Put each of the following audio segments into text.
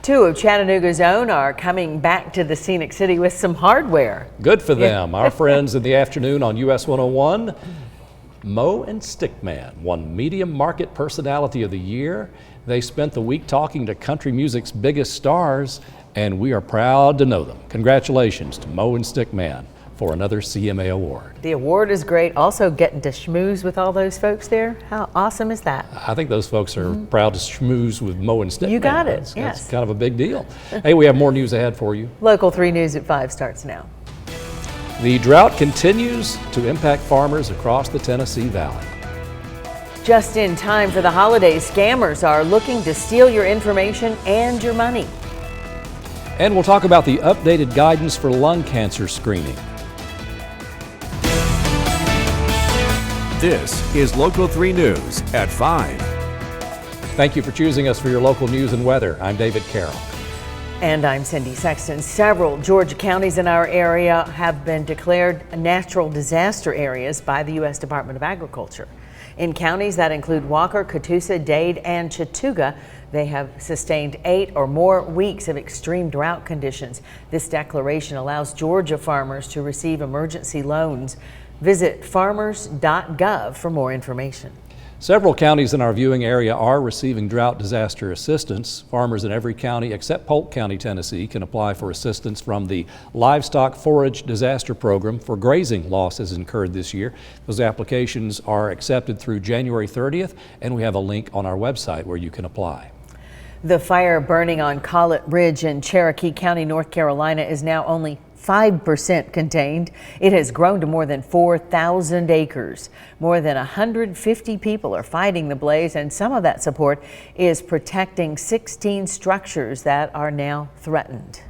Two of Chattanooga's own are coming back to the scenic city with some hardware. Good for them. Our friends in the afternoon on US 101, Mo and Stickman won Medium Market Personality of the Year. They spent the week talking to country music's biggest stars, and we are proud to know them. Congratulations to Mo and Stickman for another CMA award. The award is great. Also getting to schmooze with all those folks there. How awesome is that? I think those folks are proud to schmooze with Mo and Stickman. You got it, That's yes. kind of a big deal. Hey, we have more news ahead for you. Local 3 News at 5 starts now. The drought continues to impact farmers across the Tennessee Valley. Just in time for the holidays, scammers are looking to steal your information and your money. And we'll talk about the updated guidance for lung cancer screening. This is Local 3 News at 5. Thank you for choosing us for your local news and weather. I'm David Carroll. And I'm Cindy Sexton. Several Georgia counties in our area have been declared natural disaster areas by the U.S. Department of Agriculture. In counties that include Walker, Catoosa, Dade, and Chattooga, they have sustained 8 or more weeks of extreme drought conditions. This declaration allows Georgia farmers to receive emergency loans. Visit farmers.gov for more information. Several counties in our viewing area are receiving drought disaster assistance. Farmers in every county except Polk County, Tennessee can apply for assistance from the Livestock Forage Disaster Program for grazing losses incurred this year. Those applications are accepted through January 30th, and we have a link on our website where you can apply. The fire burning on Collett Ridge in Cherokee County, North Carolina is now only 5% contained. It has grown to more than 4,000 acres. More than 150 people are fighting the blaze, and some of that support is protecting 16 structures that are now threatened.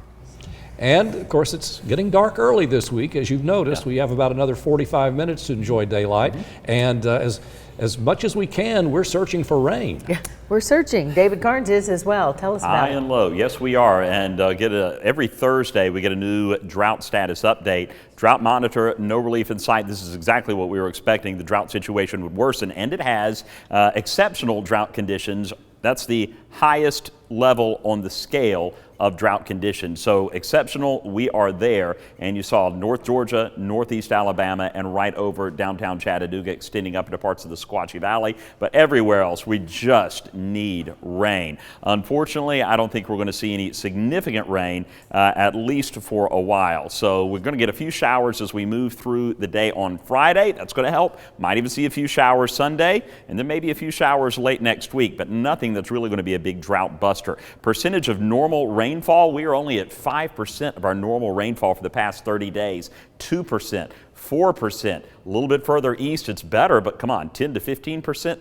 And of course, it's getting dark early this week. As you've noticed, we have about another 45 minutes to enjoy daylight. And as much as we can, we're searching for rain. Yeah, we're searching. David Karnes is as well. Tell us about High it. and low, yes we are, and every Thursday we get a new drought status update. Drought monitor, no relief in sight. This is exactly what we were expecting. The drought situation would worsen, and it has. Exceptional drought conditions. That's the highest level on the scale of drought conditions. So exceptional, we are there. And you saw North Georgia, Northeast Alabama, and right over downtown Chattanooga, extending up into parts of the Sequatchie Valley. But everywhere else, we just need rain. Unfortunately, I don't think we're going to see any significant rain, at least for a while. So we're going to get a few showers as we move through the day on Friday. That's going to help. Might even see a few showers Sunday, and then maybe a few showers late next week, but nothing that's really going to be a big drought buster. Percentage of normal rainfall, we are only at 5% of our normal rainfall for the past 30 days, 2%. 4%. A little bit further east, it's better, but come on, 10 to 15%,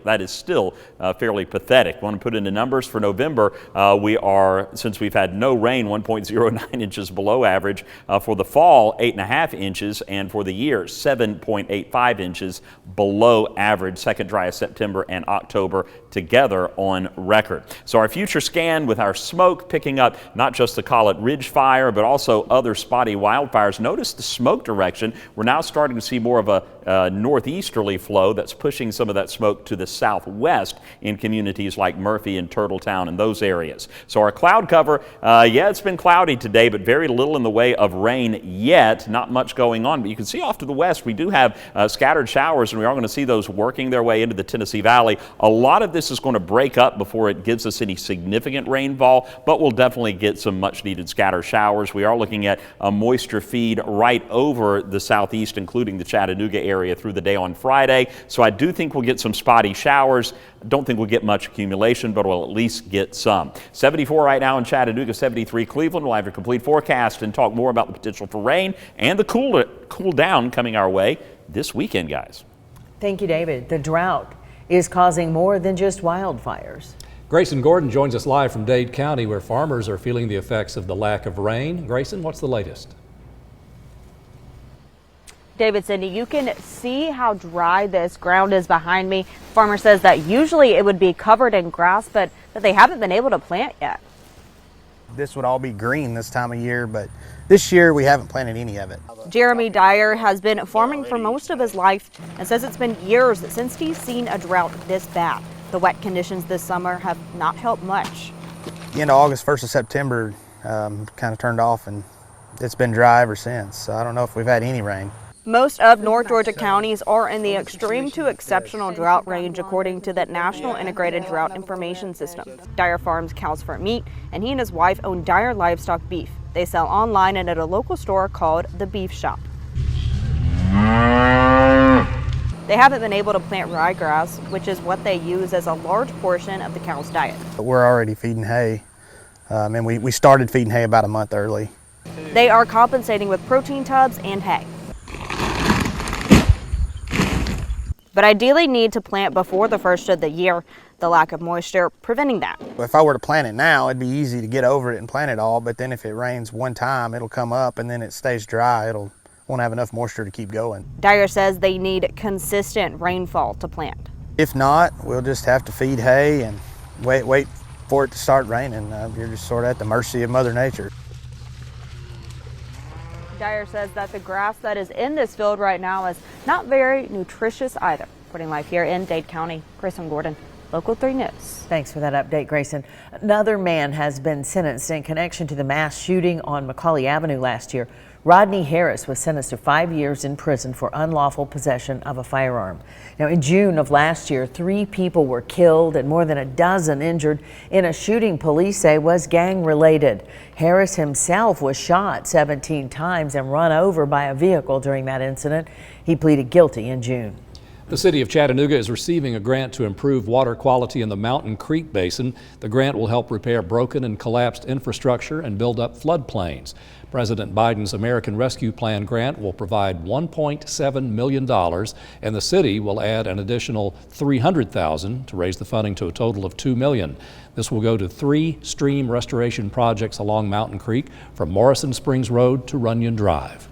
that is still fairly pathetic. Want to put into numbers for November, we are, since we've had no rain, 1.09 inches below average. For the fall, 8.5 inches, and for the year, 7.85 inches below average. Second driest September and October together on record. So our future scan with our smoke picking up not just the Collett Ridge fire, but also other spotty wildfires. Notice the smoke direction. We're now starting to see more of a northeasterly flow that's pushing some of that smoke to the southwest in communities like Murphy and Turtletown and those areas. So our cloud cover, yeah, it's been cloudy today, but very little in the way of rain yet. Not much going on, but you can see off to the west we do have scattered showers, and we are going to see those working their way into the Tennessee Valley. A lot of this is going to break up before it gives us any significant rainfall, but we'll definitely get some much needed scattered showers. We are looking at a moisture feed right over the southeast, including the Chattanooga area through the day on Friday. So I do think we'll get some spotty showers. Don't think we'll get much accumulation, but we'll at least get some. 74 right now in Chattanooga, 73 Cleveland. We'll have your complete forecast and talk more about the potential for rain and the cool down coming our way this weekend, guys. Thank you, David. The drought is causing more than just wildfires. Grayson Gordon joins us live from Dade County, where farmers are feeling the effects of the lack of rain. Grayson, what's the latest? David, Cindy, you can see how dry this ground is behind me. Farmer says that usually it would be covered in grass, but that they haven't been able to plant yet. This would all be green this time of year, but this year we haven't planted any of it. Jeremy Dyer has been farming for most of his life and says it's been years since he's seen a drought this bad. The wet conditions this summer have not helped much. end of August, 1st of September, kind of turned off, and it's been dry ever since. So I don't know if we've had any rain. Most of North Georgia counties are in the extreme to exceptional drought range, according to the National Integrated Drought Information System. Dyer farms cows for meat, and he and his wife own Dyer Livestock Beef. They sell online and at a local store called The Beef Shop. They haven't been able to plant ryegrass, which is what they use as a large portion of the cow's diet. We're already feeding hay, and we started feeding hay about a month early. They are compensating with protein tubs and hay, but ideally need to plant before the first of the year, the lack of moisture preventing that. If I were to plant it now, it'd be easy to get over it and plant it all, but then if it rains one time, it'll come up, and then it stays dry. Won't have enough moisture to keep going. Dyer says they need consistent rainfall to plant. If not, we'll just have to feed hay and wait for it to start raining. You're just sort of at the mercy of Mother Nature. Dyer says that the grass that is in this field right now is not very nutritious either. Reporting live here in Dade County, Grayson Gordon, Local 3 News. Thanks for that update, Grayson. Another man has been sentenced in connection to the mass shooting on Macaulay Avenue last year. Rodney Harris was sentenced to 5 years in prison for unlawful possession of a firearm. Now, in June of last year, 3 people were killed and more than a dozen injured in a shooting police say was gang-related. Harris himself was shot 17 times and run over by a vehicle during that incident. He pleaded guilty in June. The city of Chattanooga is receiving a grant to improve water quality in the Mountain Creek Basin. The grant will help repair broken and collapsed infrastructure and build up floodplains. President Biden's American Rescue Plan grant will provide $1.7 million, and the city will add an additional $300,000 to raise the funding to a total of $2 million. This will go to 3 stream restoration projects along Mountain Creek from Morrison Springs Road to Runyon Drive.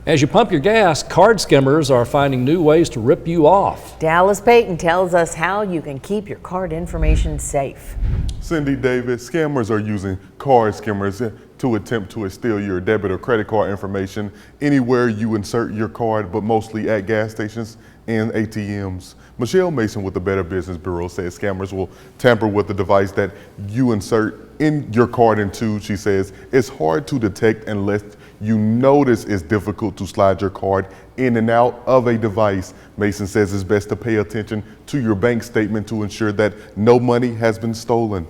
As you pump your gas, card skimmers are finding new ways to rip you off. Dallas Payton tells us how you can keep your card information safe. Cindy Davis, scammers are using card skimmers to attempt to steal your debit or credit card information anywhere you insert your card, but mostly at gas stations and ATMs. Michelle Mason with the Better Business Bureau says scammers will tamper with the device that you insert in your card into. She says it's hard to detect unless you notice it's difficult to slide your card in and out of a device. Mason says it's best to pay attention to your bank statement to ensure that no money has been stolen.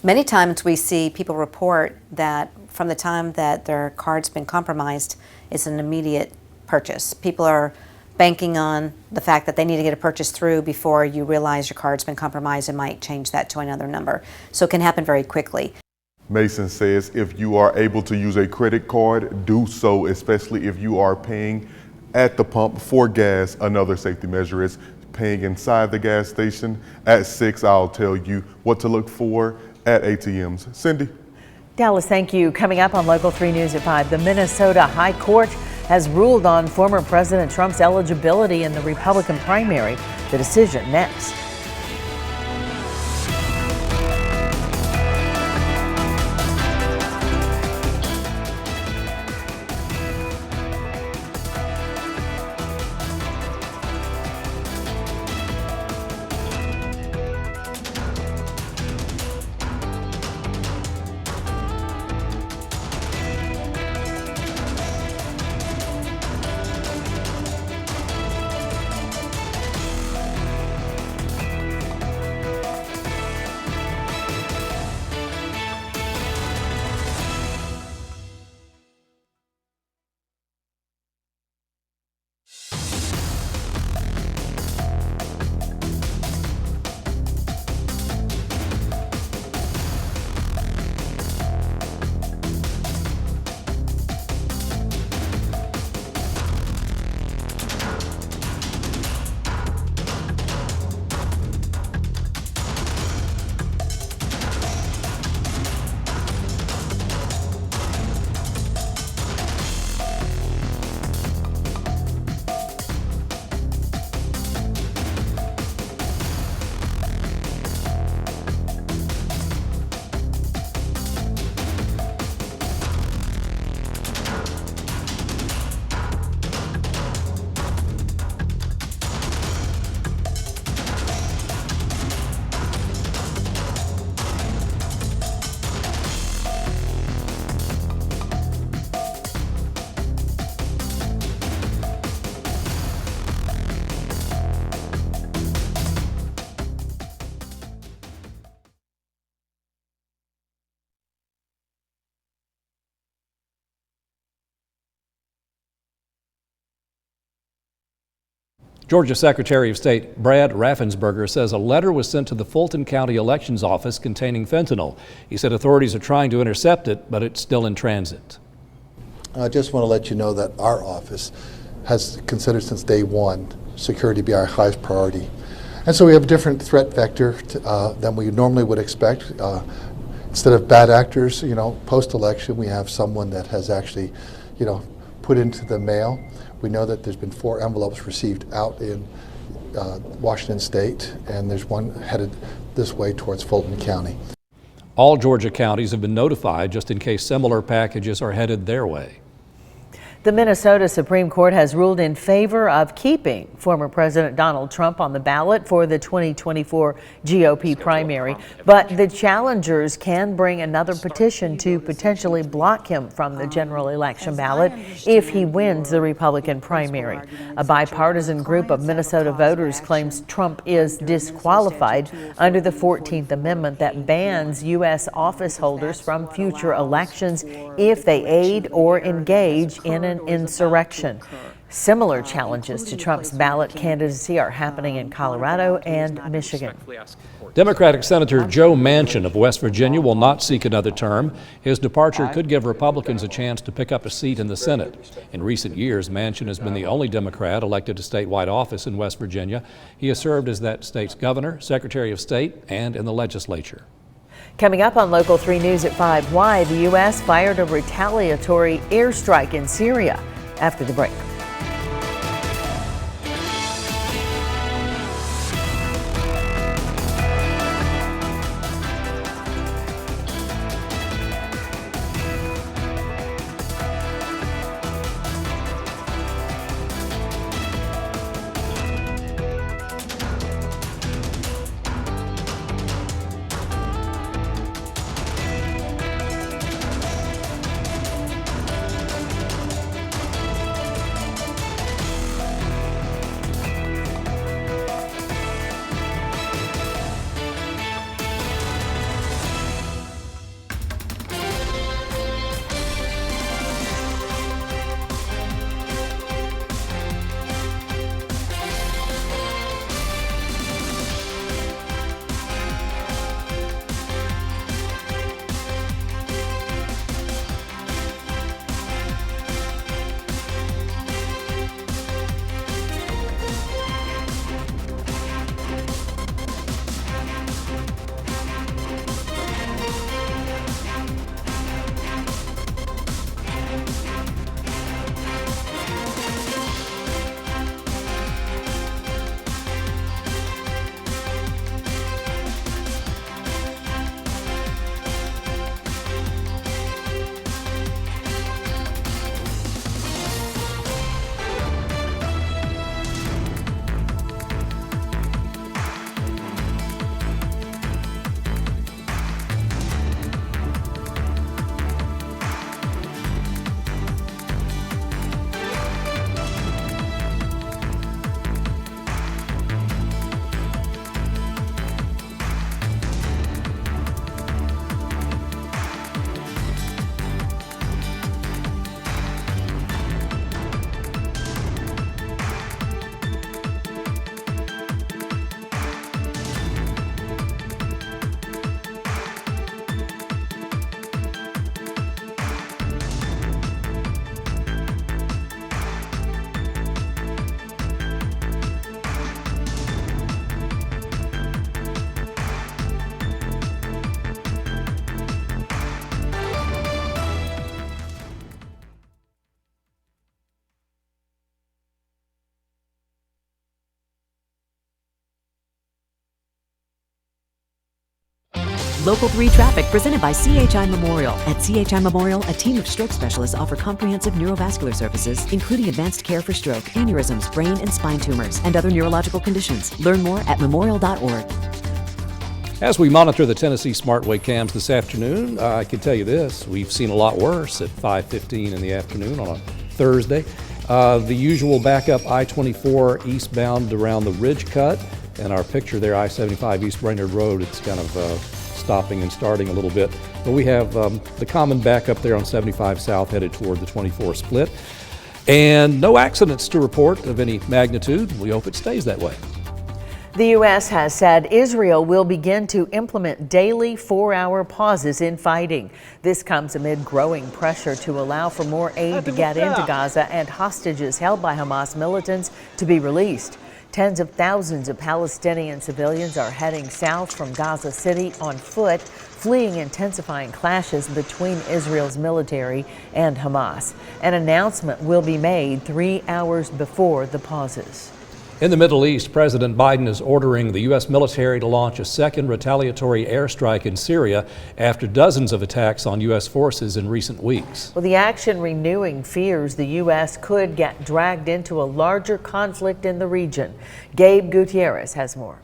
Many times we see people report that from the time that their card's been compromised, it's an immediate purchase. People are banking on the fact that they need to get a purchase through before you realize your card's been compromised and might change that to another number. So it can happen very quickly. Mason says if you are able to use a credit card, do so, especially if you are paying at the pump for gas. Another safety measure is paying inside the gas station. At 6, I'll tell you what to look for at ATMs. Cindy. Dallas, thank you. Coming up on Local 3 News at 5, the Minnesota High Court has ruled on former President Trump's eligibility in the Republican primary. The decision next. Georgia Secretary of State Brad Raffensperger says a letter was sent to the Fulton County Elections Office containing fentanyl. He said authorities are trying to intercept it, but it's still in transit. I just want to let you know that our office has considered since day one security to be our highest priority. And so we have a different threat vector than we normally would expect. Instead of bad actors, post-election, we have someone that has actually, put into the mail. We know that there's been 4 envelopes received out in Washington State, and there's one headed this way towards Fulton County. All Georgia counties have been notified just in case similar packages are headed their way. The Minnesota Supreme Court has ruled in favor of keeping former President Donald Trump on the ballot for the 2024 GOP primary, but the challengers can bring another petition to potentially block him from the general election ballot if he wins the Republican primary. A bipartisan group of Minnesota voters claims Trump is disqualified under the 14th Amendment that bans U.S. office holders from future elections if they aid or engage in an insurrection. Similar challenges to Trump's ballot candidacy are happening in Colorado and Michigan. Democratic Senator Joe Manchin of West Virginia will not seek another term. His departure could give Republicans a chance to pick up a seat in the Senate. In recent years, Manchin has been the only Democrat elected to statewide office in West Virginia. He has served as that state's governor, secretary of state, and in the legislature. Coming up on Local 3 News at 5, why the U.S. fired a retaliatory airstrike in Syria after the break. Local 3 traffic presented by CHI Memorial. At CHI Memorial, a team of stroke specialists offer comprehensive neurovascular services, including advanced care for stroke, aneurysms, brain and spine tumors, and other neurological conditions. Learn more at memorial.org. As we monitor the Tennessee Smartway cams this afternoon, I can tell you this, we've seen a lot worse at 5:15 in the afternoon on a Thursday. The usual backup I-24 eastbound around the Ridge Cut, and our picture there, I-75 East Brainerd Road, it's kind of stopping and starting a little bit. But we have the common backup there on 75 South headed toward the 24 split. And no accidents to report of any magnitude. We hope it stays that way. The U.S. has said Israel will begin to implement daily 4-hour pauses in fighting. This comes amid growing pressure to allow for more aid to get into Gaza and hostages held by Hamas militants to be released. Tens of thousands of Palestinian civilians are heading south from Gaza City on foot, fleeing intensifying clashes between Israel's military and Hamas. An announcement will be made 3 hours before the pauses. In the Middle East, President Biden is ordering the U.S. military to launch a second retaliatory airstrike in Syria after dozens of attacks on U.S. forces in recent weeks. Well, the action renewing fears the U.S. could get dragged into a larger conflict in the region. Gabe Gutierrez has more.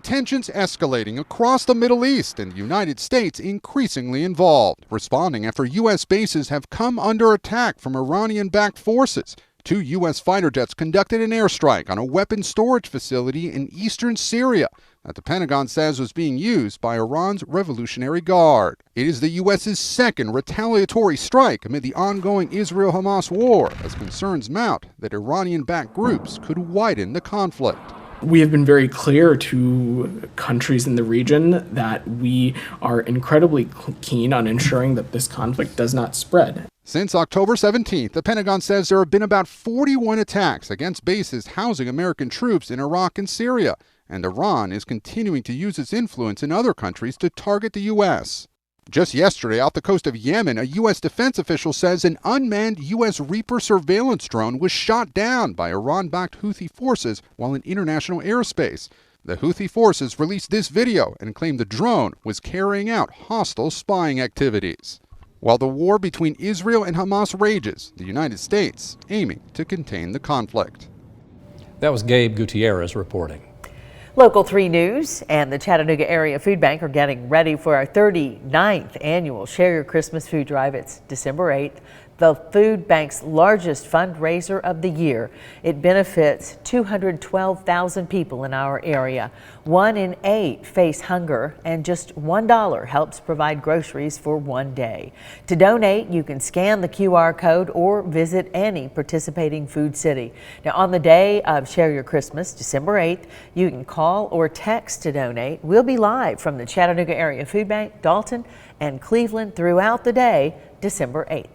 Tensions escalating across the Middle East and the United States increasingly involved, responding after U.S. bases have come under attack from Iranian-backed forces. 2 U.S. fighter jets conducted an airstrike on a weapons storage facility in eastern Syria that the Pentagon says was being used by Iran's Revolutionary Guard. It is the U.S.'s second retaliatory strike amid the ongoing Israel-Hamas war as concerns mount that Iranian-backed groups could widen the conflict. We have been very clear to countries in the region that we are incredibly keen on ensuring that this conflict does not spread. Since October 17th, the Pentagon says there have been about 41 attacks against bases housing American troops in Iraq and Syria, and Iran is continuing to use its influence in other countries to target the U.S. Just yesterday, off the coast of Yemen, a U.S. defense official says an unmanned U.S. Reaper surveillance drone was shot down by Iran-backed Houthi forces while in international airspace. The Houthi forces released this video and claimed the drone was carrying out hostile spying activities. While the war between Israel and Hamas rages, the United States aiming to contain the conflict. That was Gabe Gutierrez reporting. Local 3 News and the Chattanooga Area Food Bank are getting ready for our 39th annual Share Your Christmas Food Drive. It's December 8th, the food bank's largest fundraiser of the year. It benefits 212,000 people in our area. 1 in 8 face hunger, and just $1 helps provide groceries for one day. To donate, you can scan the QR code or visit any participating food city. Now, on the day of Share Your Christmas, December 8th, you can call or text to donate. We'll be live from the Chattanooga Area Food Bank, Dalton, and Cleveland throughout the day, December 8th.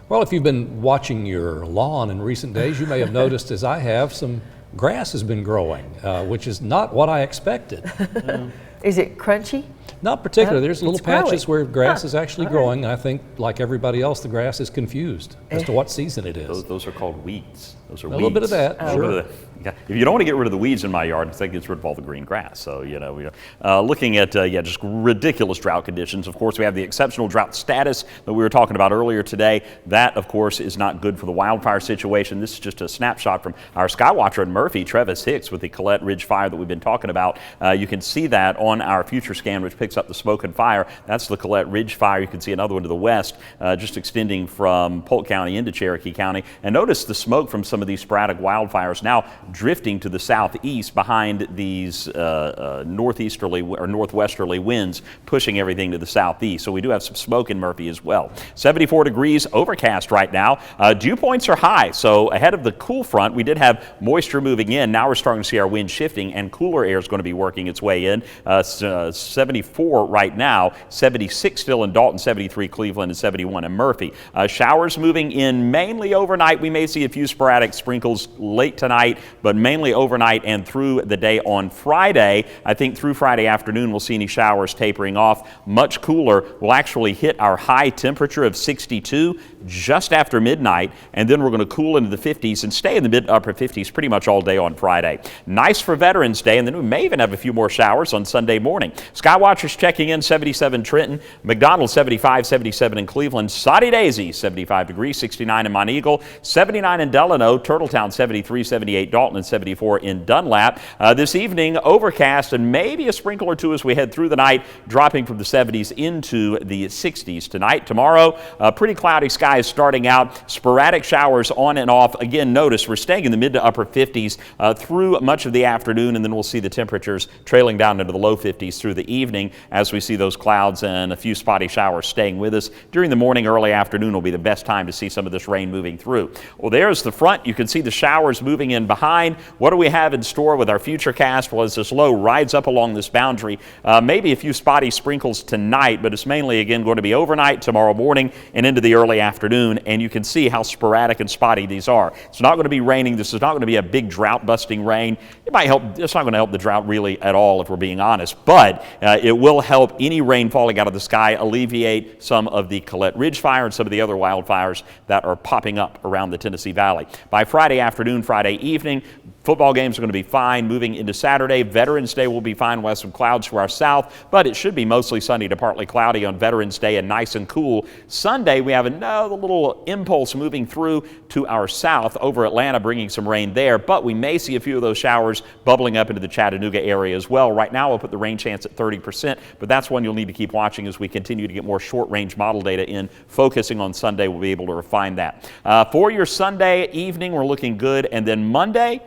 Well, if you've been watching your lawn in recent days, you may have noticed, as I have, some grass has been growing, which is not what I expected. Is it crunchy? Not particularly. There's little patches growing. where grass is actually growing. I think, like everybody else, the grass is confused as to what season it is. Those are called weeds. Those are a weeds. little bit of that. Sure. If you don't want to get rid of the weeds in my yard, that gets rid of all the green grass. So, looking at, just ridiculous drought conditions. Of course, we have the exceptional drought status that we were talking about earlier today. That, of course, is not good for the wildfire situation. This is just a snapshot from our skywatcher in Murphy, Travis Hicks, with the Collette Ridge fire that we've been talking about. You can see that on our future scan, which picks up the smoke and fire. That's the Collette Ridge fire. You can see another one to the west, just extending from Polk County into Cherokee County. And notice the smoke from some of these sporadic wildfires now drifting to the southeast behind these northeasterly or northwesterly winds pushing everything to the southeast. So we do have some smoke in Murphy as well. 74 degrees, overcast right now. Dew points are high. So ahead of the cool front, we did have moisture moving in. Now we're starting to see our wind shifting, and cooler air is going to be working its way in. 74 right now, 76 still in Dalton, 73 Cleveland, and 71 in Murphy. Showers moving in mainly overnight. We may see a few sporadic sprinkles late tonight, but mainly overnight and through the day on Friday. I think through Friday afternoon we'll see any showers tapering off. Much cooler. We'll actually hit our high temperature of 62 just after midnight, and then we're going to cool into the 50s and stay in the mid-upper 50s pretty much all day on Friday. Nice for Veterans Day, and then we may even have a few more showers on Sunday morning. Skywatchers checking in, 77 Trenton, McDonald 75, 77 in Cleveland, Soddy Daisy 75 degrees, 69 in Monteagle, 79 in Delano, Turtletown 73, 78 Dalton, and 74 in Dunlap. This evening, overcast and maybe a sprinkle or two as we head through the night, dropping from the 70s into the 60s tonight. Tomorrow, pretty cloudy skies skies starting out. Sporadic showers on and off. Again, notice we're staying in the mid to upper 50s through much of the afternoon, and then we'll see the temperatures trailing down into the low 50s through the evening as we see those clouds and a few spotty showers staying with us. During the morning, early afternoon will be the best time to see some of this rain moving through. Well, there's the front. You can see the showers moving in behind. What do we have in store with our future cast? Well, as this low rides up along this boundary, maybe a few spotty sprinkles tonight, but it's mainly, again, going to be overnight, tomorrow morning, and into the early afternoon, and you can see how sporadic and spotty these are. It's not going to be raining. This is not going to be a big drought-busting rain. It might help. It's not going to help the drought really at all, if we're being honest, but it will help any rain falling out of the sky alleviate some of the Collette Ridge fire and some of the other wildfires that are popping up around the Tennessee Valley. By Friday afternoon, Friday evening, football games are going to be fine. Moving into Saturday, Veterans Day will be fine with some clouds to our south, but it should be mostly sunny to partly cloudy on Veterans Day and nice and cool. Sunday, we have another little impulse moving through to our south over Atlanta, bringing some rain there, but we may see a few of those showers bubbling up into the Chattanooga area as well. Right now, we'll put the rain chance at 30%, but that's one you'll need to keep watching as we continue to get more short-range model data in. Focusing on Sunday, we'll be able to refine that. For your Sunday evening, we're looking good, and then Monday,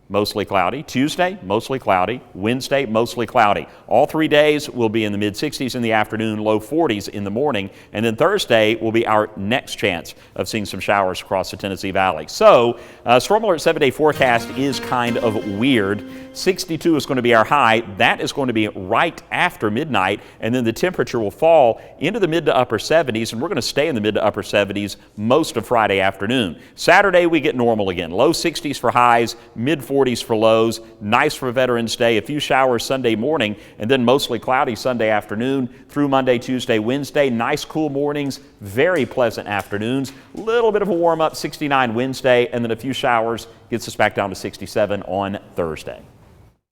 mostly cloudy. Tuesday, mostly cloudy. Wednesday, mostly cloudy. All 3 days will be in the mid-60s in the afternoon, low 40s in the morning. And then Thursday will be our next chance of seeing some showers across the Tennessee Valley. So, Storm Alert 7-day forecast is kind of weird. 62 is going to be our high. That is going to be right after midnight. And then the temperature will fall into the mid to upper 70s. And we're going to stay in the mid to upper 70s most of Friday afternoon. Saturday, we get normal again. Low 60s for highs, mid 40s for lows. Nice for Veterans Day. A few showers Sunday morning, and then mostly cloudy Sunday afternoon through Monday, Tuesday, Wednesday. Nice cool mornings, very pleasant afternoons. Little bit of a warm up, 69 Wednesday, and then a few showers gets us back down to 67 on Thursday.